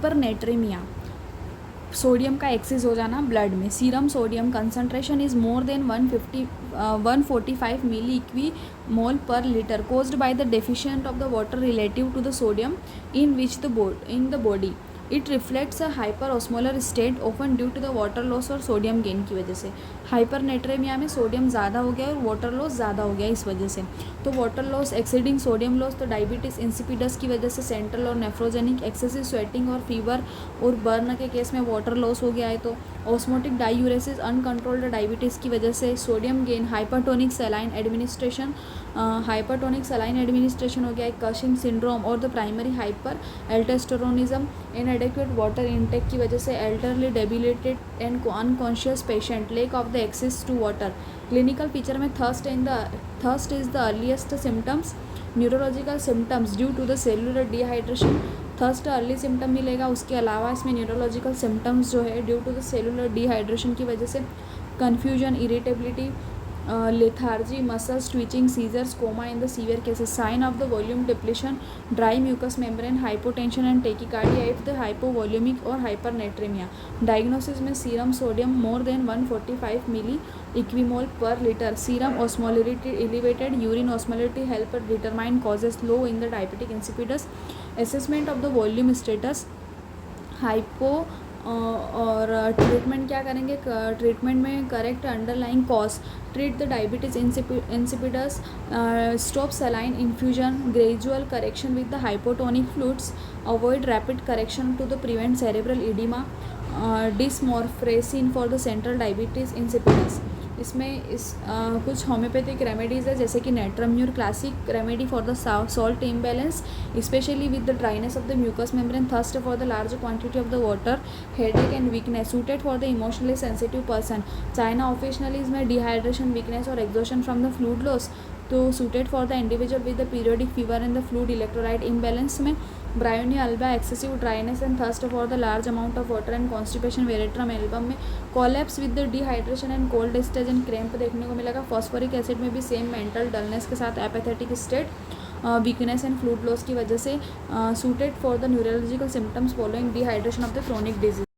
Hypernatremia, sodium का access हो जाना ब्लड में। Serum sodium concentration is more than 145 milli equi mole per litre caused by the deficient of the water relative to the sodium in the body. It reflects a hyper osmolar state open due to the water loss और sodium gain की वजह से। Hypernatremia में sodium ज़्यादा हो गया और water loss ज़्यादा हो गया इस वजह से। तो water loss exceeding sodium loss, तो डायबिटीज़ इंसिपिडस की वजह से सेंट्रल और नेफ्रोजेनिक, एक्सेसिव स्वेटिंग और फीवर और बर्न के केस में वाटर लॉस हो गया है। तो ऑस्मोटिक डायूरेसिस अनकंट्रोल्ड डायबिटीज़ की वजह से। Sodium gain, hypertonic saline administration हो गया है। कशिंग सिंड्रोम और the primary hyper aldosteronism, inadequate water intake की वजह से। Elderly, debilitated and unconscious patient, lack of the access to water. Clinical feature में thirst is the earliest symptoms. Neurological symptoms due to the cellular dehydration, thirst early symptom मिलेगा। उसके अलावा इसमें neurological symptoms जो है due to the cellular dehydration की वजह से confusion, irritability, lethargy, muscles twitching, seizures, coma in the severe cases. Sign of the volume depletion, dry mucous membrane, hypotension and tachycardia if the hypovolemic or hypernatremia. Diagnosis में serum sodium more than 145 milliequivalent per litre, serum osmolarity elevated, urine osmolarity help determine causes low in the diabetic insipidus. Assessment of the volume status, hypo or treatment क्या करेंगे, treatment में correct underlying cause, treat the diabetes insipidus, stop saline infusion, gradual correction with the hypotonic fluids, avoid rapid correction to the prevent cerebral oedema, desmopressin for the central diabetes insipidus. इसमें कुछ homeopathic remedies है जैसे कि natrum mur, classic remedy for the salt imbalance specially with the dryness of the mucous membrane, thirst for the large quantity of the water, headache and weakness, suited for the emotionally sensitive person. China officinalis इसमें dehydration, weakness और exhaustion from the fluid loss, तो suited for the individual with the periodic fever and the fluid electrolyte imbalance में। Bryonia alba, excessive dryness and thirst for the large amount of water and constipation, Veratrum album में। Collapse with the dehydration and cold stage and cramp देखने को मिलेगा। Phosphoric acid में भी same mental dullness के साथ apathetic state, weakness and fluid loss की वजह से। Suited for the neurological symptoms following dehydration of the chronic disease.